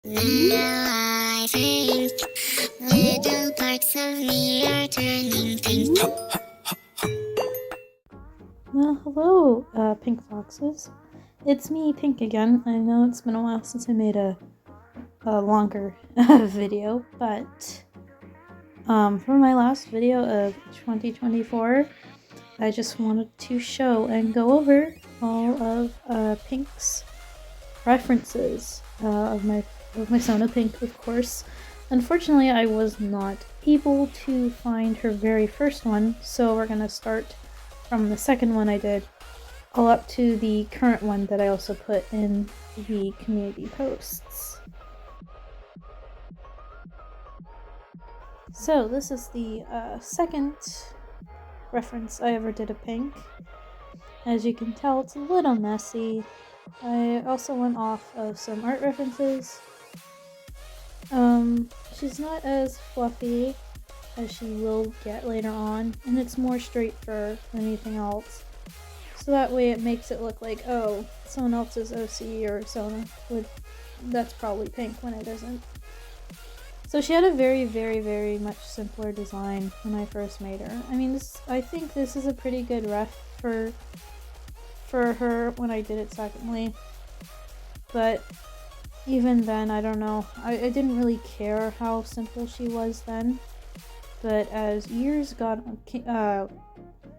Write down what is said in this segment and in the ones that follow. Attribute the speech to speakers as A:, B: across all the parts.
A: Now I think little parts of me are turning pink.
B: Well, hello, Pink Foxes. It's me, Pink, again. I know it's been a while since I made a longer video, but for my last video of 2024, I just wanted to show and go over all of Pink's references of my Sona Pink, of course. Unfortunately, I was not able to find her very first one, so we're gonna start from the second one I did all up to the current one that I also put in the community posts. So this is the second reference I ever did of Pink. As you can tell, it's a little messy. I also went off of some art references. She's not as fluffy as she will get later on, and it's more straight fur than anything else. So that way it makes it look like, oh, someone else's OC or Sona that's probably Pink when it isn't. So she had a very, very, very much simpler design when I first made her. I mean, I think this is a pretty good ref for her when I did it secondly. But even then, I don't know. I didn't really care how simple she was then. But as years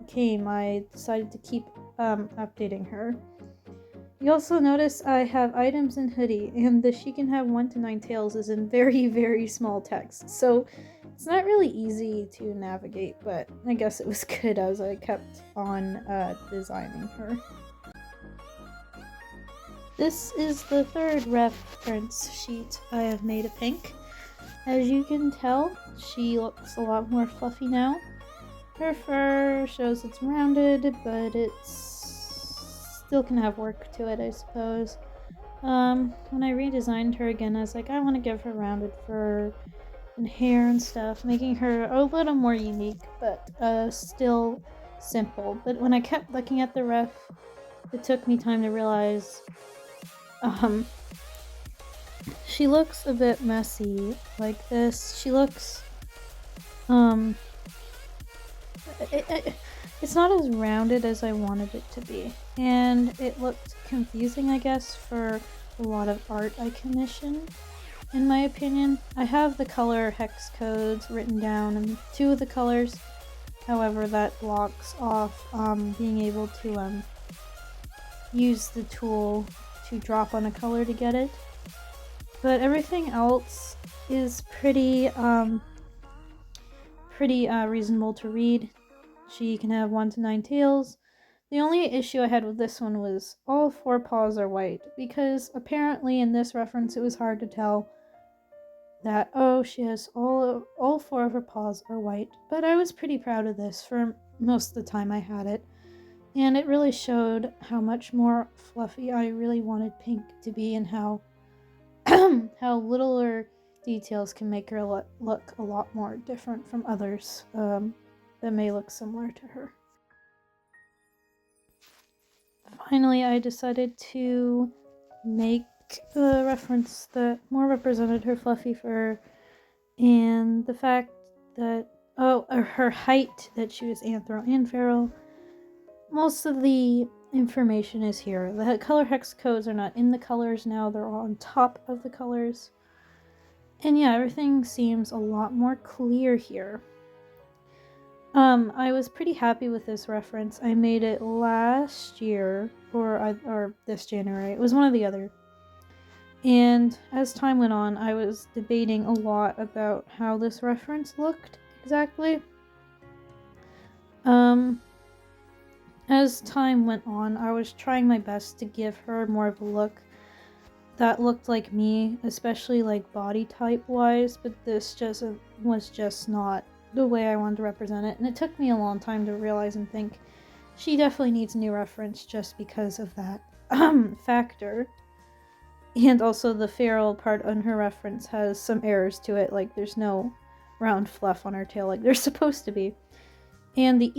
B: came, I decided to keep updating her. You also notice I have items in hoodie, and the she can have 1 to 9 tails is in very, very small text. So it's not really easy to navigate, but I guess it was good as I kept on designing her. This is the third reference sheet I have made of Pink. As you can tell, she looks a lot more fluffy now. Her fur shows it's rounded, but it's still can have work to it, I suppose. When I redesigned her again, I was like, I want to give her rounded fur and hair and stuff, making her a little more unique, but still simple. But when I kept looking at the ref, it took me time to realize she looks a bit messy like this. She looks it's not as rounded as I wanted it to be, and it looked confusing, I guess, for a lot of art I commissioned. In my opinion, I have the color hex codes written down in 2 of the colors. However, that blocks off being able to use the tool to drop on a color to get it. But everything else is pretty reasonable to read. She can have 1 to 9 tails. The only issue I had with this one was all 4 paws are white, because apparently in this reference it was hard to tell that, oh, she has all 4 of her paws are white. But I was pretty proud of this for most of the time I had it, and it really showed how much more fluffy I really wanted Pink to be, and how littler details can make her look a lot more different from others that may look similar to her. Finally, I decided to make a reference that more represented her fluffy fur, and the fact that, her height, that she was anthro and feral. Most of the information is here. The color hex codes are not in the colors now, they're all on top of the colors. And yeah, everything seems a lot more clear here. I was pretty happy with this reference. I made it last year, or this January. It was one or the other. And as time went on, I was debating a lot about how this reference looked exactly. As time went on, I was trying my best to give her more of a look that looked like me, especially like body type wise, but this was just not the way I wanted to represent it, and it took me a long time to realize and think she definitely needs a new reference just because of that factor. And also the feral part on her reference has some errors to it, like there's no round fluff on her tail like there's supposed to be. And the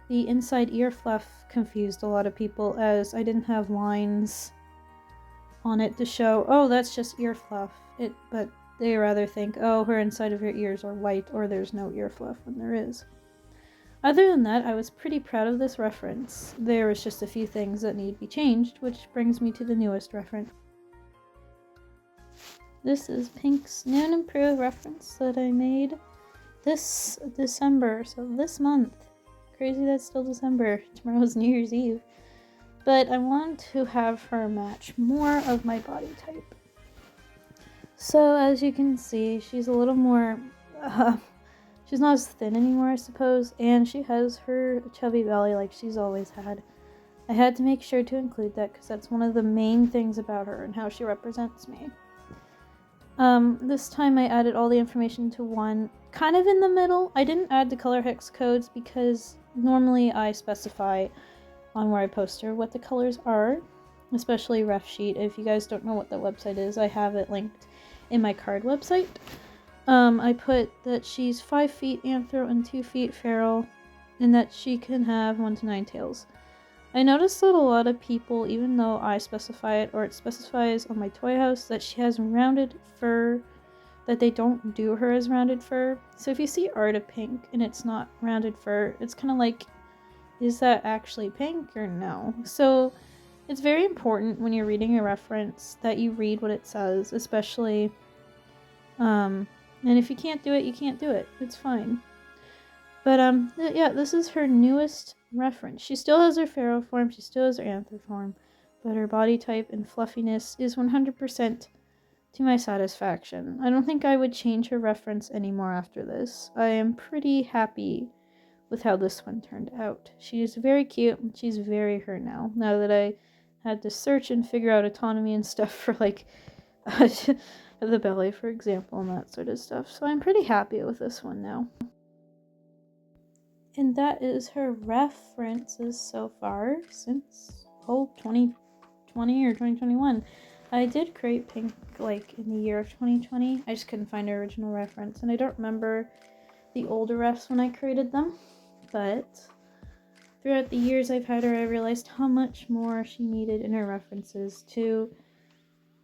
B: inside ear fluff confused a lot of people, as I didn't have lines on it to show, oh, that's just ear fluff. But they rather think, oh, her inside of her ears are white, or there's no ear fluff when there is. Other than that, I was pretty proud of this reference. There was just a few things that need to be changed, which brings me to the newest reference. This is Pink's new and improved reference that I made this December, so this month. Crazy that's still December. Tomorrow's New Year's Eve. But I want to have her match more of my body type. So as you can see, she's a little more, she's not as thin anymore, I suppose, and she has her chubby belly like she's always had. I had to make sure to include that because that's one of the main things about her and how she represents me. This time I added all the information to one, kind of in the middle. I didn't add the color hex codes because normally I specify on where I post her what the colors are, especially Ref Sheet. If you guys don't know what that website is, I have it linked in my card website. I put that she's 5 feet Anthro and 2 feet Feral, and that she can have 1 to 9 tails. I noticed that a lot of people, even though I specify it, or it specifies on my toy house, that she has rounded fur, that they don't do her as rounded fur. So if you see art of Pink and it's not rounded fur, it's kind of like, is that actually Pink or no? So it's very important when you're reading a reference that you read what it says, especially, and if you can't do it, you can't do it. It's fine. But yeah, this is her newest reference. She still has her Feral form, she still has her Anther form, but her body type and fluffiness is 100% to my satisfaction. I don't think I would change her reference anymore after this. I am pretty happy with how this one turned out. She is very cute, and she's very her now that I had to search and figure out autonomy and stuff for like the belly, for example, and that sort of stuff. So I'm pretty happy with this one now. And that is her references so far since 2020 or 2021. I did create Pink like in the year of 2020. I just couldn't find her original reference, and I don't remember the older refs when I created them. But throughout the years I've had her, I realized how much more she needed in her references to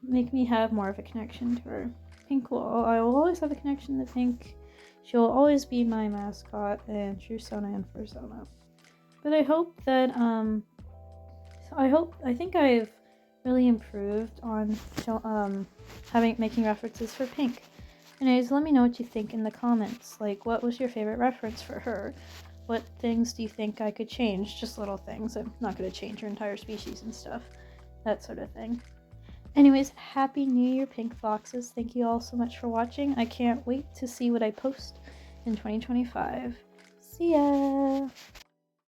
B: make me have more of a connection to her. I will always have a connection to Pink. She'll always be my mascot and Trusona and Fursona. But I hope that, I think I've really improved on making references for Pink. Anyways, let me know what you think in the comments. Like, what was your favorite reference for her? What things do you think I could change? Just little things. I'm not going to change her entire species and stuff. That sort of thing. Anyways, Happy New Year, Pink Foxes. Thank you all so much for watching. I can't wait to see what I post in 2025. See ya!